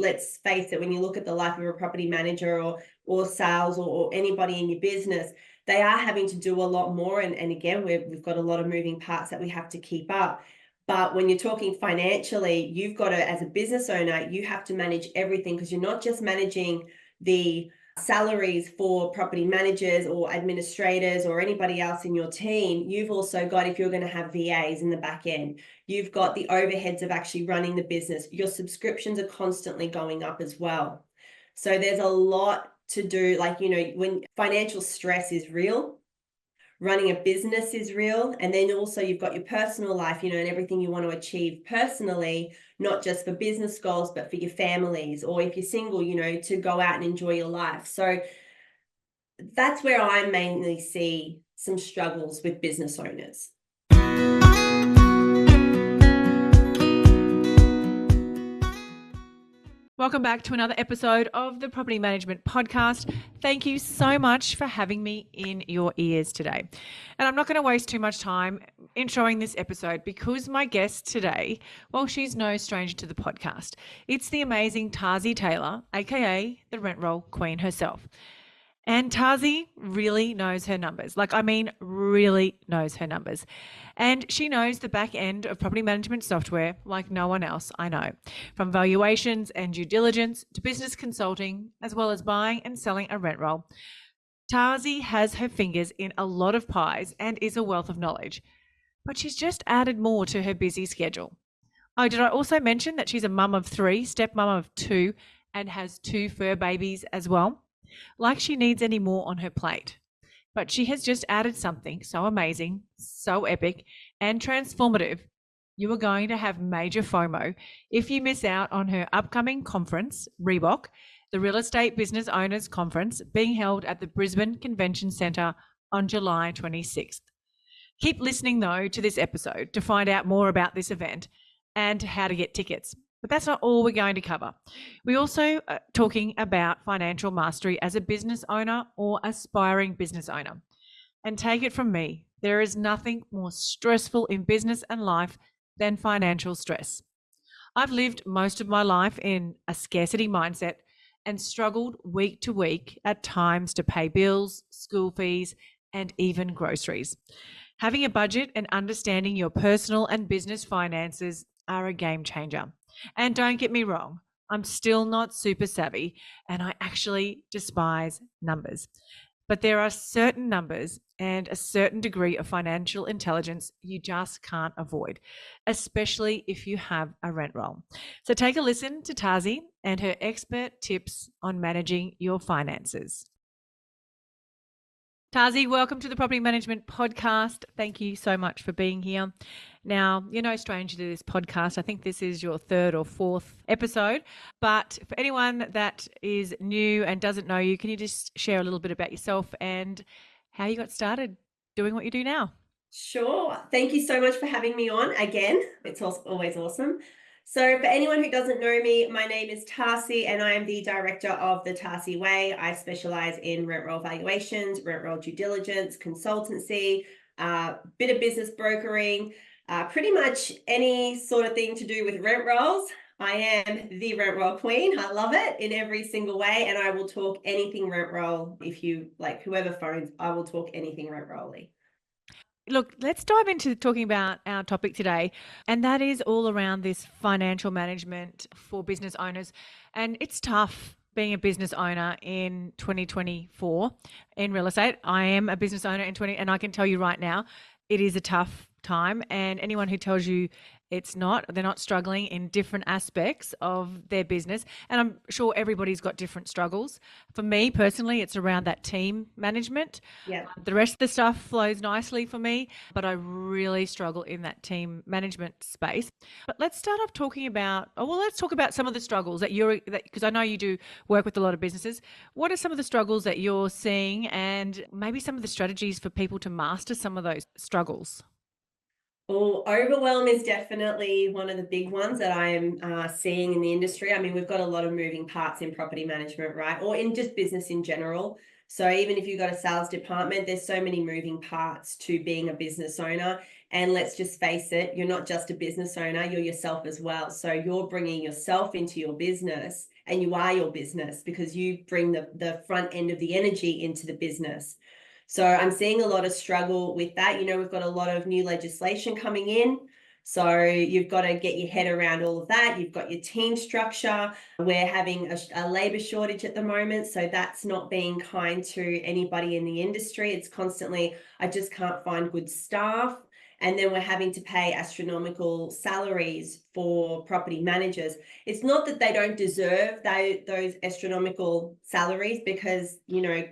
let's face it, when you look at the life of a property manager or sales or anybody in your business, they are having to do a lot more. And again, we've got a lot of moving parts that we have to keep up. But when you're talking financially, you've got to, as a business owner, you have to manage everything, because you're not just managing the salaries for property managers or administrators or anybody else in your team. You've also got, if you're going to have VAs in the back end, you've got the overheads of actually running the business. Your subscriptions are constantly going up as well. So there's a lot to do. Like, when financial stress is real, running a business is real. And then also you've got your personal life, and everything you want to achieve personally, not just for business goals, but for your families, or if you're single, to go out and enjoy your life. So that's where I mainly see some struggles with business owners. Welcome back to another episode of the Property Management Podcast. Thank you so much for having me in your ears today. And I'm not going to waste too much time introing this episode, because my guest today, well, she's no stranger to the podcast. It's the amazing Tarsi Taylor, aka the rent roll queen herself. And Tarsi really knows her numbers. Really knows her numbers. And she knows the back end of property management software like no one else I know. From valuations and due diligence to business consulting, as well as buying and selling a rent roll. Tarsi has her fingers in a lot of pies and is a wealth of knowledge. But she's just added more to her busy schedule. Oh, did I also mention that she's a mum of 3, stepmom of 2, and has 2 fur babies as well? Like she needs any more on her plate. But she has just added something so amazing, so epic, and transformative. You are going to have major FOMO if you miss out on her upcoming conference, REBOC, the Real Estate Business Owners Conference, being held at the Brisbane Convention Centre on July 26th. Keep listening, though, to this episode to find out more about this event and how to get tickets. But that's not all we're going to cover. We also are talking about financial mastery as a business owner or aspiring business owner. And take it from me, there is nothing more stressful in business and life than financial stress. I've lived most of my life in a scarcity mindset and struggled week to week at times to pay bills, school fees, and even groceries. Having a budget and understanding your personal and business finances are a game changer. And don't get me wrong, I'm still not super savvy, and I actually despise numbers. But there are certain numbers and a certain degree of financial intelligence you just can't avoid, especially if you have a rent roll. So take a listen to Tarsi and her expert tips on managing your finances. Tarsi, welcome to the Property Management Podcast. Thank you so much for being here. Now, you're no stranger to this podcast. I think this is your 3rd or 4th episode. But for anyone that is new and doesn't know you, can you just share a little bit about yourself and how you got started doing what you do now? Sure. Thank you so much for having me on again. It's always awesome. So for anyone who doesn't know me, my name is Tarsi and I am the director of the Tarsi Way. I specialize in rent roll valuations, rent roll due diligence, consultancy, bit of business brokering, pretty much any sort of thing to do with rent rolls. I am the rent roll queen. I love it in every single way. And I will talk anything rent roll. If you like, whoever phones, I will talk anything rent rolly. Look, let's dive into talking about our topic today, and that is all around this financial management for business owners. And it's tough being a business owner in 2024 in real estate. I am a business owner and I can tell you right now, it is a tough time. And anyone who tells you it's not, they're not struggling in different aspects of their business. And I'm sure everybody's got different struggles. For me personally, it's around that team management. Yeah. The rest of the stuff flows nicely for me, but I really struggle in that team management space. But let's start off talking about, let's talk about some of the struggles because I know you do work with a lot of businesses. What are some of the struggles that you're seeing, and maybe some of the strategies for people to master some of those struggles? Well, overwhelm is definitely one of the big ones that I am seeing in the industry. I mean, we've got a lot of moving parts in property management, right? Or in just business in general. So even if you've got a sales department, there's so many moving parts to being a business owner. And let's just face it, you're not just a business owner, you're yourself as well. So you're bringing yourself into your business and you are your business because you bring the front end of the energy into the business. So I'm seeing a lot of struggle with that. We've got a lot of new legislation coming in. So you've got to get your head around all of that. You've got your team structure. We're having a labor shortage at the moment. So that's not being kind to anybody in the industry. It's constantly, I just can't find good staff. And then we're having to pay astronomical salaries for property managers. It's not that they don't deserve those astronomical salaries because,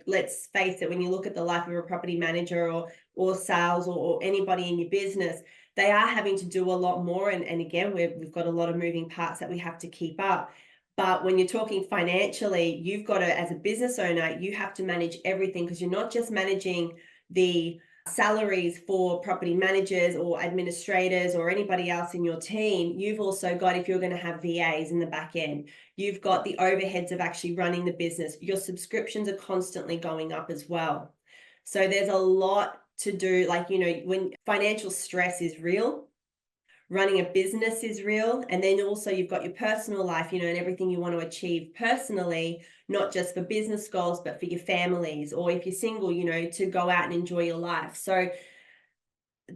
let's face it, when you look at the life of a property manager or sales or anybody in your business, they are having to do a lot more. And again, we've got a lot of moving parts that we have to keep up. But when you're talking financially, you've got to, as a business owner, you have to manage everything because you're not just managing the salaries for property managers or administrators or anybody else in your team. You've also got, if you're going to have VAs in the back end, you've got the overheads of actually running the business. Your subscriptions are constantly going up as well. So there's a lot to do. Like, when financial stress is real, running a business is real. And then also you've got your personal life, and everything you want to achieve personally, not just for business goals, but for your families, or if you're single, to go out and enjoy your life. So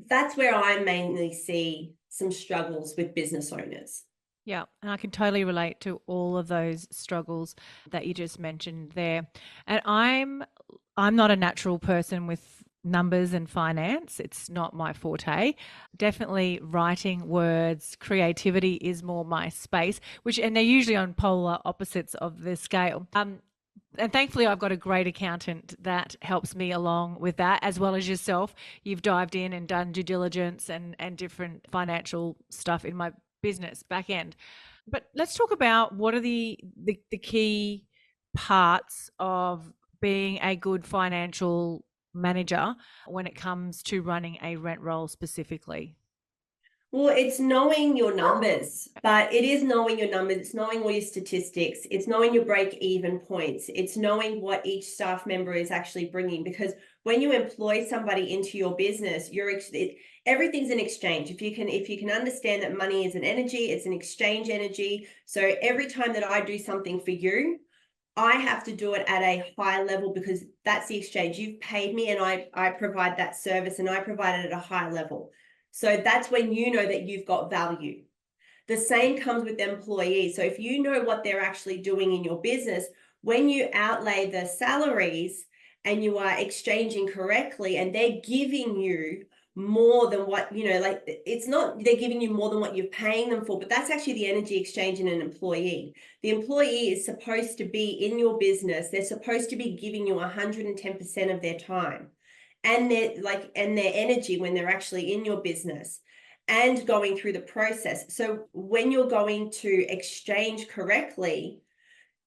that's where I mainly see some struggles with business owners. Yeah, and I can totally relate to all of those struggles that you just mentioned there. And I'm not a natural person with numbers and finance. It's not my forte. Definitely writing words, creativity is more my space, and they're usually on polar opposites of the scale. And thankfully, I've got a great accountant that helps me along with that, as well as yourself. You've dived in and done due diligence and different financial stuff in my business back end. But let's talk about what are the key parts of being a good financial manager when it comes to running a rent roll specifically. Well, it's knowing your numbers, but it is knowing your numbers. It's knowing all your statistics. It's knowing your break-even points. It's knowing what each staff member is actually bringing, because when you employ somebody into your business, everything's an exchange. If you can understand that money is an energy, it's an exchange energy. So every time that I do something for you, I have to do it at a high level because that's the exchange. You've paid me and I provide that service, and I provide it at a high level. So that's when you know that you've got value. The same comes with employees. So if you know what they're actually doing in your business, when you outlay the salaries and you are exchanging correctly and they're giving you more than what, like, it's not they're giving you more than what you're paying them for, but that's actually the energy exchange in an employee. The employee is supposed to be in your business. They're supposed to be giving you 110% of their time and their energy when they're actually in your business and going through the process. So when you're going to exchange correctly,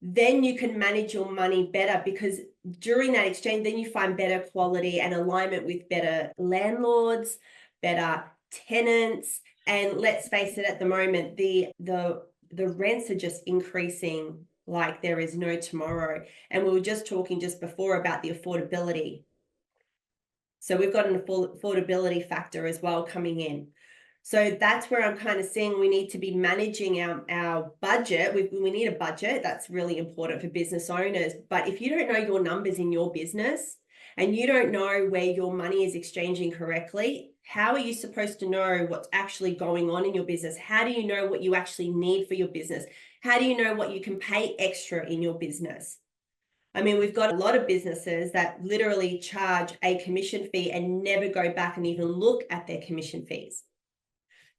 then you can manage your money better, because during that exchange, then you find better quality and alignment with better landlords, better tenants. And let's face it, at the moment, the rents are just increasing like there is no tomorrow. And we were just talking just before about the affordability. So we've got an affordability factor as well coming in. So that's where I'm kind of seeing we need to be managing our budget. We need a budget. That's really important for business owners. But if you don't know your numbers in your business and you don't know where your money is exchanging correctly, how are you supposed to know what's actually going on in your business? How do you know what you actually need for your business? How do you know what you can pay extra in your business? I mean, we've got a lot of businesses that literally charge a commission fee and never go back and even look at their commission fees.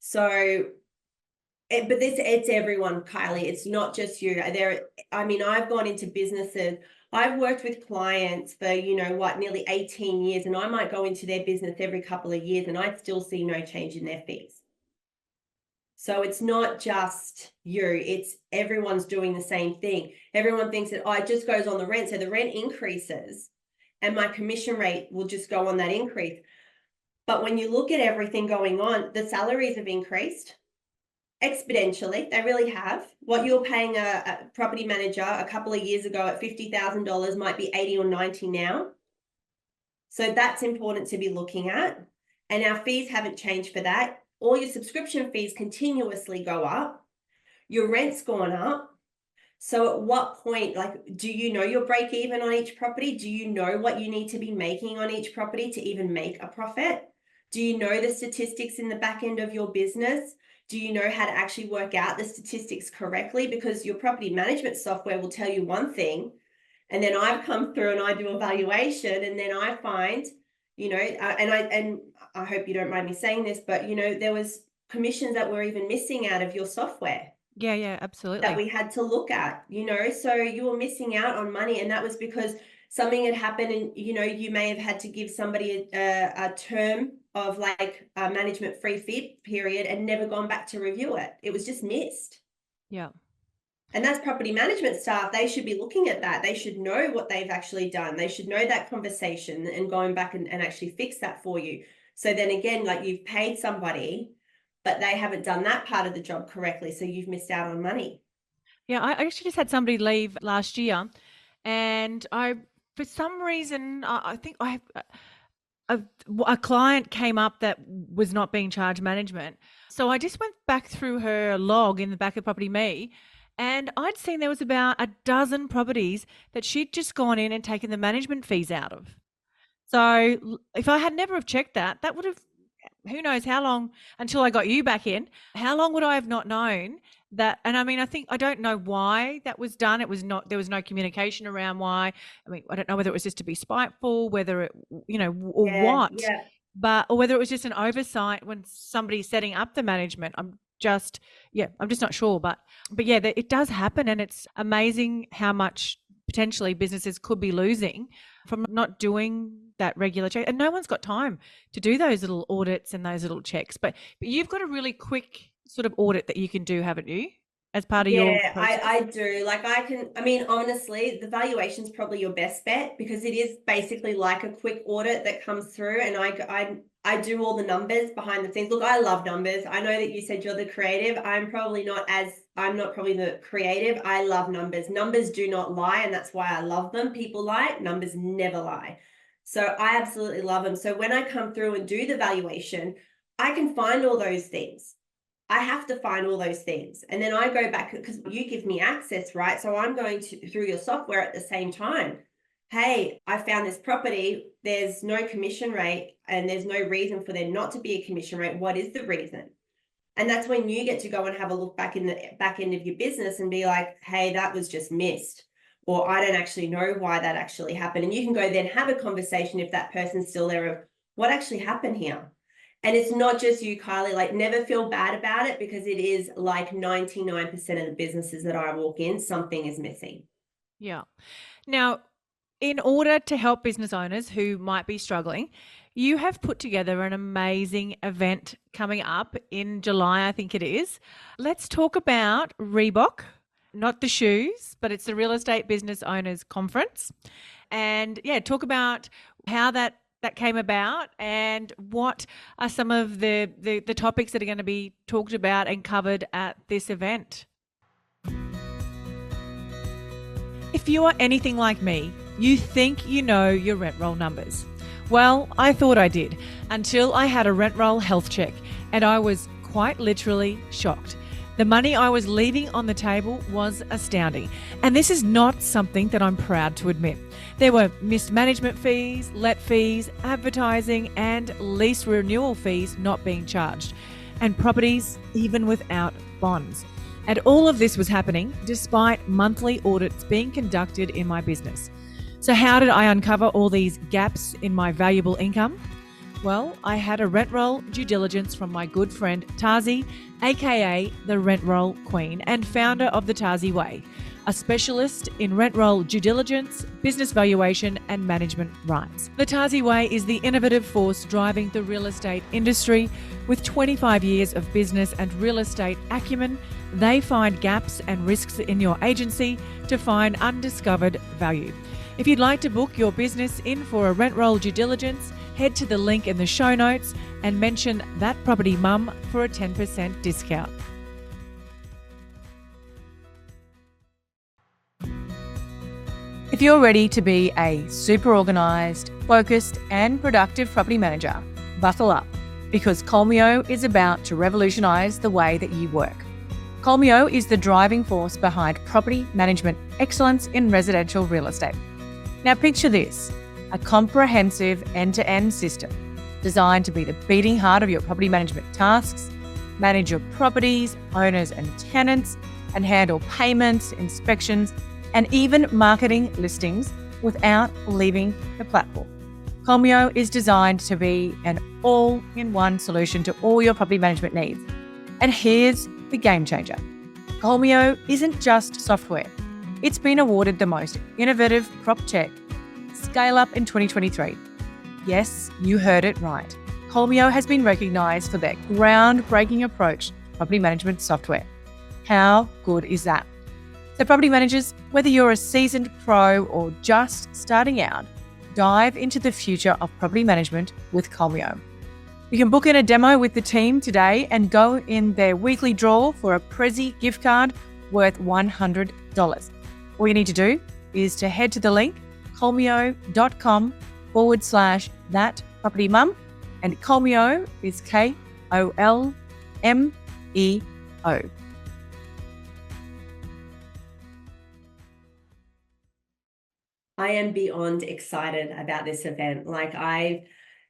So, it's everyone, Kylie. It's not just you. I've gone into businesses. I've worked with clients for, nearly 18 years, and I might go into their business every couple of years and I'd still see no change in their fees. So it's not just you, it's everyone's doing the same thing. Everyone thinks that, it just goes on the rent. So the rent increases and my commission rate will just go on that increase. But when you look at everything going on, the salaries have increased exponentially. They really have. What you're paying a property manager a couple of years ago at $50,000 might be 80 or 90 now. So that's important to be looking at. And our fees haven't changed for that. All your subscription fees continuously go up. Your rent's gone up. So at what point, like, do you know your break even on each property? Do you know what you need to be making on each property to even make a profit? Do you know the statistics in the back end of your business? Do you know how to actually work out the statistics correctly? Because your property management software will tell you one thing, and then I've come through and I do a valuation, and then I find, and I hope you don't mind me saying this, but there was commissions that were even missing out of your software Yeah, that absolutely. we had to look at, so you were missing out on money, and that was because something had happened, and you may have had to give somebody a term of like a management free fee period and never gone back to review it. It was just missed. Yeah. And that's property management staff. They should be looking at that. They should know what they've actually done. They should know that conversation and going back and actually fix that for you. So then again, like, you've paid somebody, but they haven't done that part of the job correctly. So you've missed out on money. Yeah, I actually just had somebody leave last year, and for some reason, I think a client came up that was not being charged management. So I just went back through her log in the back of Property Me, and I'd seen there was about a dozen properties that she'd just gone in and taken the management fees out of. So if I had never have checked that, that would have, who knows how long until I got you back in, how long would I have not known that? And I mean, I don't know why that was done. It was not, there was no communication around why. I mean, I don't know whether it was just to be spiteful, whether it, or what, Yeah. or whether it was just an oversight when somebody's setting up the management. I'm just not sure. But yeah, it does happen. And it's amazing how much potentially businesses could be losing from not doing that regular check. And no one's got time to do those little audits and those little checks. But you've got a really quick sort of audit that you can do, haven't you? As part of your process? I do. Like, honestly, the valuation is probably your best bet, because it is basically like a quick audit that comes through, and I do all the numbers behind the scenes. Look, I love numbers. I know that you said you're the creative. I'm not probably the creative. I love numbers. Numbers do not lie, and that's why I love them. People lie, numbers never lie. So I absolutely love them. So when I come through and do the valuation, I can find all those things. I have to find all those things. And then I go back, because you give me access, right? So I'm going through your software at the same time. Hey, I found this property. There's no commission rate, and there's no reason for there not to be a commission rate. What is the reason? And that's when you get to go and have a look back in the back end of your business and be like, hey, that was just missed. Or I don't actually know why that actually happened. And you can go then have a conversation, if that person's still there, of what actually happened here. And it's not just you, Kylie. Like, never feel bad about it, because it is like 99% of the businesses that I walk in, something is missing. Yeah. Now, in order to help business owners who might be struggling, you have put together an amazing event coming up in July, I think it is. Let's talk about Reebok, not the shoes, but it's the Real Estate Business Owners Conference. And yeah, talk about how that came about, and what are some of the topics that are going to be talked about and covered at this event. If you are anything like me, you think you know your rent roll numbers. Well, I thought I did, until I had a rent roll health check, and I was quite literally shocked. The money I was leaving on the table was astounding. And this is not something that I'm proud to admit. There were missed management fees, let fees, advertising, and lease renewal fees not being charged, and properties even without bonds. And all of this was happening despite monthly audits being conducted in my business. So how did I uncover all these gaps in my valuable income? Well, I had a rent roll due diligence from my good friend Tarsi, aka the Rent Roll Queen and founder of the Tarsi Way, a specialist in rent roll due diligence, business valuation, and management rights. The Tarsi Way is the innovative force driving the real estate industry. With 25 years of business and real estate acumen, they find gaps and risks in your agency to find undiscovered value. If you'd like to book your business in for a rent roll due diligence, head to the link in the show notes and mention That Property Mum for a 10% discount. If you're ready to be a super organised, focused and productive property manager, buckle up, because Colmio is about to revolutionise the way that you work. Colmio is the driving force behind property management excellence in residential real estate. Now picture this, a comprehensive end-to-end system designed to be the beating heart of your property management tasks, manage your properties, owners and tenants, and handle payments, inspections, and even marketing listings without leaving the platform. Colmio is designed to be an all-in-one solution to all your property management needs. And here's the game changer. Colmio isn't just software. It's been awarded the most innovative prop tech scale up in 2023. Yes, you heard it right. Colmio has been recognised for their groundbreaking approach to property management software. How good is that? So property managers, whether you're a seasoned pro or just starting out, dive into the future of property management with Colmio. You can book in a demo with the team today and go in their weekly draw for a Prezi gift card worth $100. All you need to do is to head to the link colmio.com/thatpropertymum, and Colmio is KOLMEO. I am beyond excited about this event.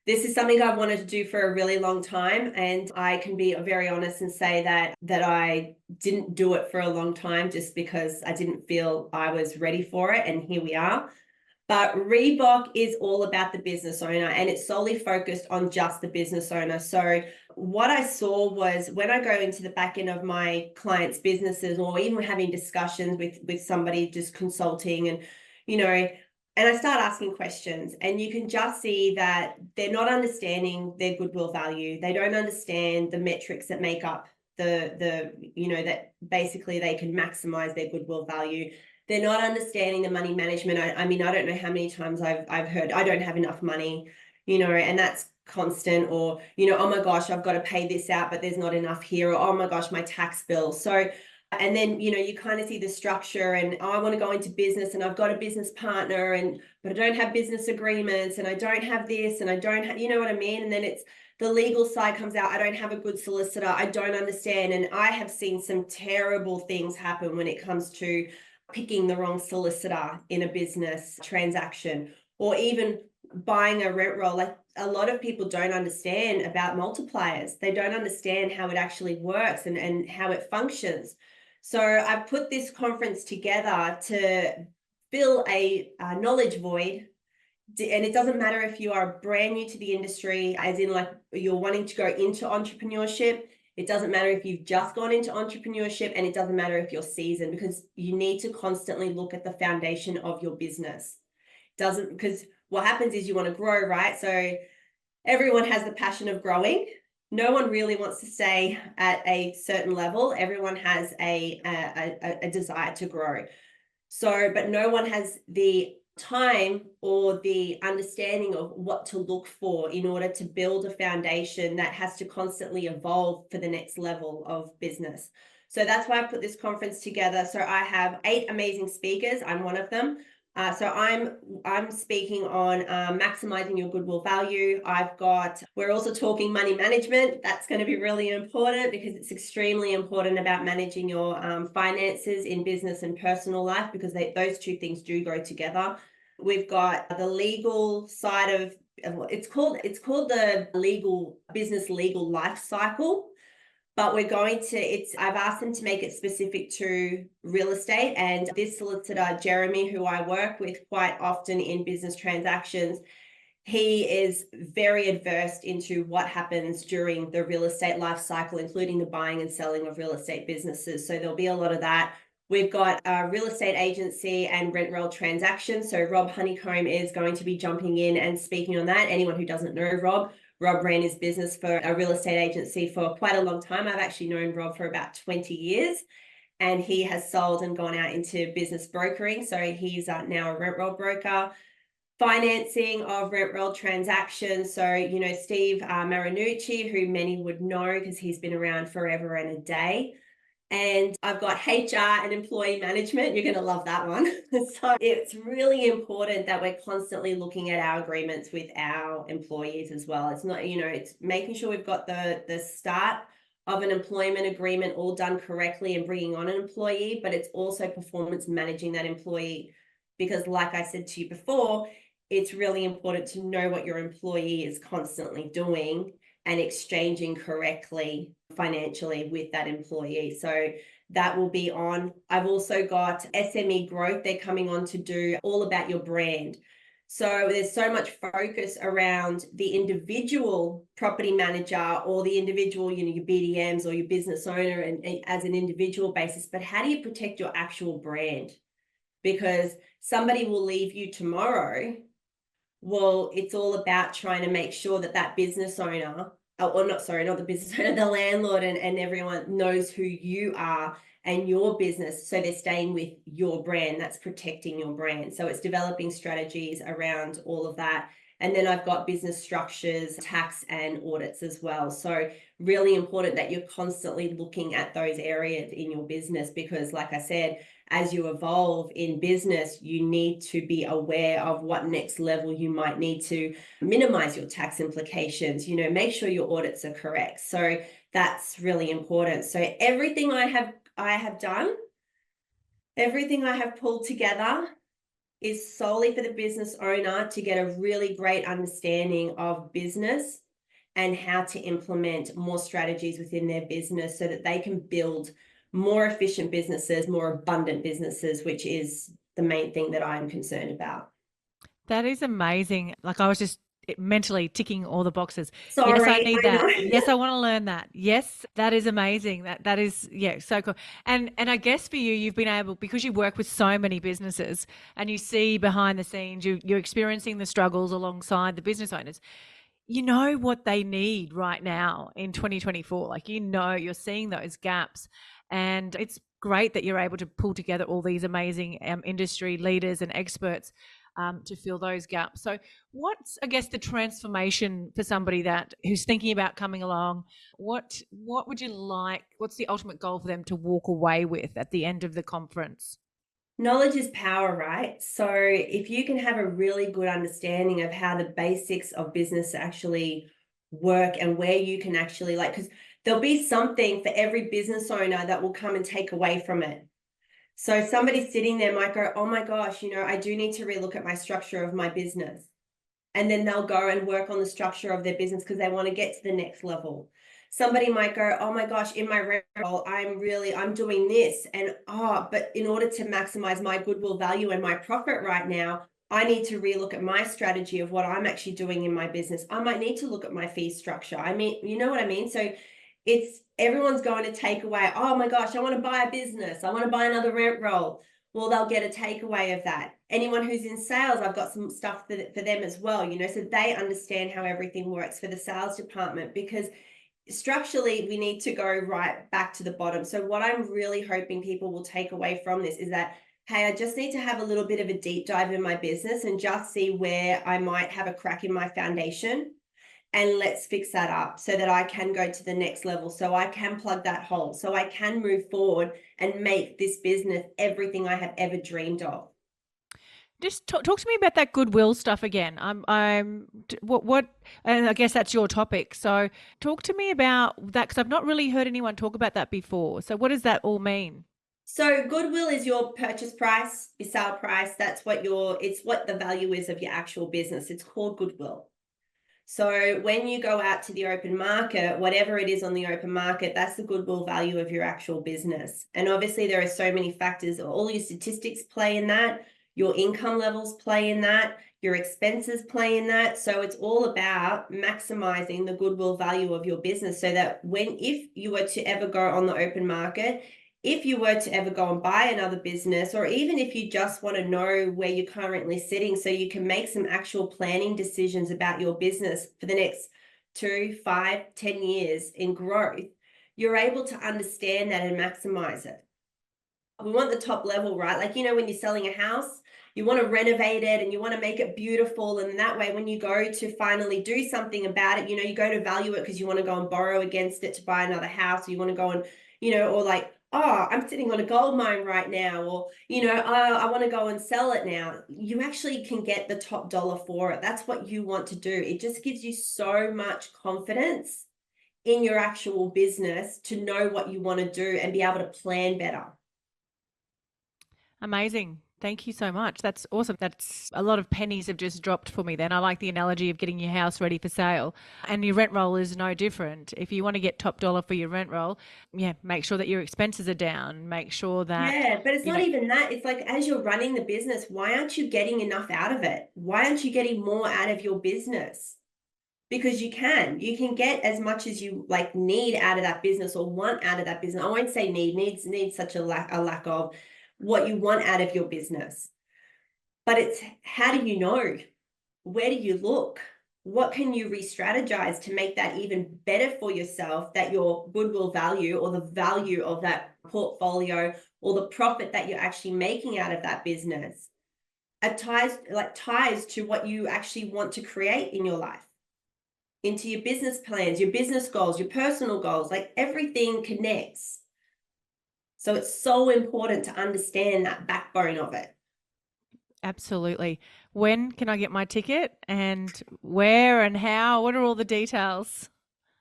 This is something I've wanted to do for a really long time, and I can be very honest and say that I didn't do it for a long time just because I didn't feel I was ready for it, and here we are. But Reebok is all about the business owner, and it's solely focused on just the business owner. So what I saw was when I go into the back end of my clients' businesses, or even having discussions with somebody just consulting, and and I start asking questions, and you can just see that they're not understanding their goodwill value. They don't understand the metrics that make up that basically they can maximize their goodwill value. They're not understanding the money management. I mean, I don't know how many times I've heard, I don't have enough money, and that's constant. Or, oh my gosh, I've got to pay this out, but there's not enough here. Or, oh my gosh, my tax bill. So, and then, you kind of see the structure, and I want to go into business, and I've got a business partner, but I don't have business agreements, and I don't have this, and I don't have, you know what I mean? And then it's the legal side comes out. I don't have a good solicitor. I don't understand. And I have seen some terrible things happen when it comes to picking the wrong solicitor in a business transaction, or even buying a rent roll. Like, a lot of people don't understand about multipliers. They don't understand how it actually works and how it functions. So I've put this conference together to fill a knowledge void. And it doesn't matter if you are brand new to the industry, as in like you're wanting to go into entrepreneurship. It doesn't matter if you've just gone into entrepreneurship, and it doesn't matter if you're seasoned, because you need to constantly look at the foundation of your business. Because what happens is you want to grow, right? So everyone has the passion of growing. No one really wants to stay at a certain level. Everyone has a desire to grow. So, but no one has the time or the understanding of what to look for in order to build a foundation that has to constantly evolve for the next level of business. So that's why I put this conference together. So I have 8 amazing speakers. I'm one of them. So I'm speaking on maximizing your goodwill value. We're also talking money management. That's going to be really important, because it's extremely important about managing your finances in business and personal life, because those two things do go together. We've got the legal side of it's called the business legal life cycle. But I've asked them to make it specific to real estate. And this solicitor, Jeremy, who I work with quite often in business transactions, he is very adverse into what happens during the real estate life cycle, including the buying and selling of real estate businesses. So there'll be a lot of that. We've got a real estate agency and rent roll transactions. So Rob Honeycomb is going to be jumping in and speaking on that. Anyone who doesn't know Rob ran his business for a real estate agency for quite a long time. I've actually known Rob for about 20 years, and he has sold and gone out into business brokering. So he's now a rent roll broker. Financing of rent roll transactions. So, Steve Marinucci, who many would know because he's been around forever and a day. And I've got HR and employee management. You're going to love that one. So it's really important that we're constantly looking at our agreements with our employees as well. It's not, it's making sure we've got the start of an employment agreement all done correctly and bringing on an employee, but it's also performance managing that employee. Because like I said to you before, it's really important to know what your employee is constantly doing and exchanging correctly financially with that employee. So that will be on. I've also got SME growth. They're coming on to do all about your brand. So there's so much focus around the individual property manager or the individual, your BDMs or your business owner and as an individual basis. But how do you protect your actual brand? Because somebody will leave you tomorrow. Well, it's all about trying to make sure that that business owner, or not, sorry, not the business owner, the landlord and everyone knows who you are and your business. So they're staying with your brand. That's protecting your brand. So it's developing strategies around all of that. And then I've got business structures, tax and audits as well. So really important that you're constantly looking at those areas in your business, because like I said, as you evolve in business, you need to be aware of what next level you might need to minimize your tax implications, make sure your audits are correct. So that's really important. So everything I have done, everything I have pulled together is solely for the business owner to get a really great understanding of business and how to implement more strategies within their business so that they can build more efficient businesses, more abundant businesses, which is the main thing that I'm concerned about. That is amazing. Like I was just mentally ticking all the boxes. Yes, I Sorry, need I that. know. Yes, I want to learn that. Yes, that is amazing. That is, yeah, so cool. And I guess for you, you've been able, because you work with so many businesses and you see behind the scenes, you're experiencing the struggles alongside the business owners. You know what they need right now in 2024. Like, you're seeing those gaps, and it's great that you're able to pull together all these amazing industry leaders and experts to fill those gaps. So what's, I guess, the transformation for somebody who's thinking about coming along? What would you like? What's the ultimate goal for them to walk away with at the end of the conference? Knowledge is power, right? So if you can have a really good understanding of how the basics of business actually work and where you can actually because there'll be something for every business owner that will come and take away from it. So somebody sitting there might go, oh my gosh, I do need to relook at my structure of my business. And then they'll go and work on the structure of their business because they want to get to the next level. Somebody might go, oh my gosh, in my role, I'm doing this. And but in order to maximize my goodwill value and my profit right now, I need to relook at my strategy of what I'm actually doing in my business. I might need to look at my fee structure. I mean, you know what I mean? So everyone's going to take away, oh my gosh, I want to buy a business. I want to buy another rent roll. Well, they'll get a takeaway of that. Anyone who's in sales, I've got some stuff for them as well, so they understand how everything works for the sales department, because structurally we need to go right back to the bottom. So what I'm really hoping people will take away from this is that, hey, I just need to have a little bit of a deep dive in my business and just see where I might have a crack in my foundation. And let's fix that up so that I can go to the next level, so I can plug that hole, so I can move forward and make this business everything I have ever dreamed of. Just talk to me about that goodwill stuff again. What, and I guess that's your topic. So talk to me about that, because I've not really heard anyone talk about that before. So what does that all mean? So goodwill is your purchase price, your sale price. It's what the value is of your actual business. It's called goodwill. So when you go out to the open market, whatever it is on the open market, that's the goodwill value of your actual business. And obviously there are so many factors. All your statistics play in that, your income levels play in that, your expenses play in that. So it's all about maximizing the goodwill value of your business, so that if you were to ever go on the open market, if you were to ever go and buy another business, or even if you just want to know where you're currently sitting, so you can make some actual planning decisions about your business for the next 2, 5, 10 years in growth, you're able to understand that and maximize it. We want the top level, right? Like, when you're selling a house, you want to renovate it and you want to make it beautiful. And that way, when you go to finally do something about it, you go to value it because you want to go and borrow against it to buy another house, or you want to go and, or like, oh, I'm sitting on a gold mine right now, or, I want to go and sell it now. You actually can get the top dollar for it. That's what you want to do. It just gives you so much confidence in your actual business to know what you want to do and be able to plan better. Amazing. Thank you so much. That's awesome. That's a lot of pennies have just dropped for me then. I like the analogy of getting your house ready for sale, and your rent roll is no different. If you want to get top dollar for your rent roll, make sure that your expenses are down. Make sure that, Yeah, but it's not even that. It's like, as you're running the business, why aren't you getting enough out of it? Why aren't you getting more out of your business? Because you can get as much as you like need out of that business or want out of that business. I won't say needs such a lack of what you want out of your business. But it's, how do you know? Where do you look? What can you re-strategize to make that even better for yourself, that your goodwill value or the value of that portfolio or the profit that you're actually making out of that business ties to what you actually want to create in your life, into your business plans, your business goals, your personal goals, like everything connects. So it's so important to understand that backbone of it. Absolutely. When can I get my ticket, and where and how? What are all the details?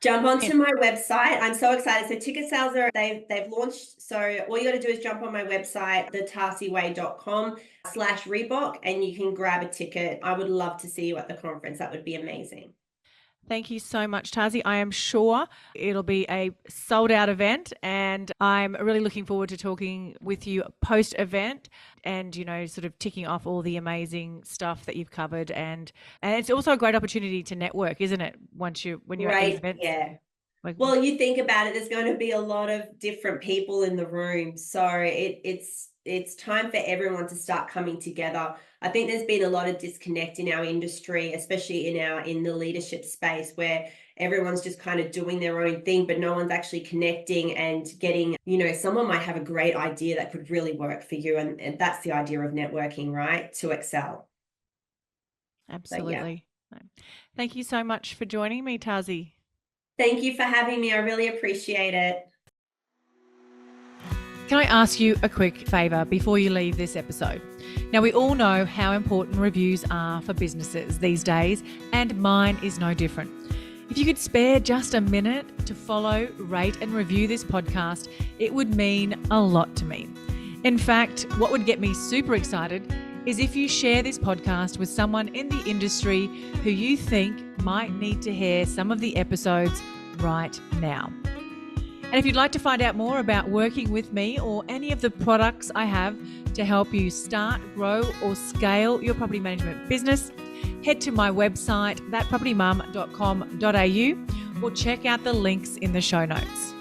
Jump onto my website. I'm so excited. So ticket sales they've launched. So all you got to do is jump on my website, thetarsiway.com/Reebok, and you can grab a ticket. I would love to see you at the conference. That would be amazing. Thank you so much, Tarsi. I am sure it'll be a sold out event, and I'm really looking forward to talking with you post event and, sort of ticking off all the amazing stuff that you've covered. And it's also a great opportunity to network, isn't it? When you're at these events. Yeah. Well, you think about it, there's going to be a lot of different people in the room. So it's time for everyone to start coming together. I think there's been a lot of disconnect in our industry, especially in the leadership space, where everyone's just kind of doing their own thing, but no one's actually connecting and getting, someone might have a great idea that could really work for you. And that's the idea of networking, right? To excel. Absolutely. So, yeah. Thank you so much for joining me, Tarsi. Thank you for having me. I really appreciate it. Can I ask you a quick favour before you leave this episode? Now, we all know how important reviews are for businesses these days, and mine is no different. If you could spare just a minute to follow, rate and review this podcast, it would mean a lot to me. In fact, what would get me super excited is if you share this podcast with someone in the industry who you think might need to hear some of the episodes right now. And if you'd like to find out more about working with me or any of the products I have to help you start, grow or scale your property management business, head to my website, thatpropertymum.com.au, or check out the links in the show notes.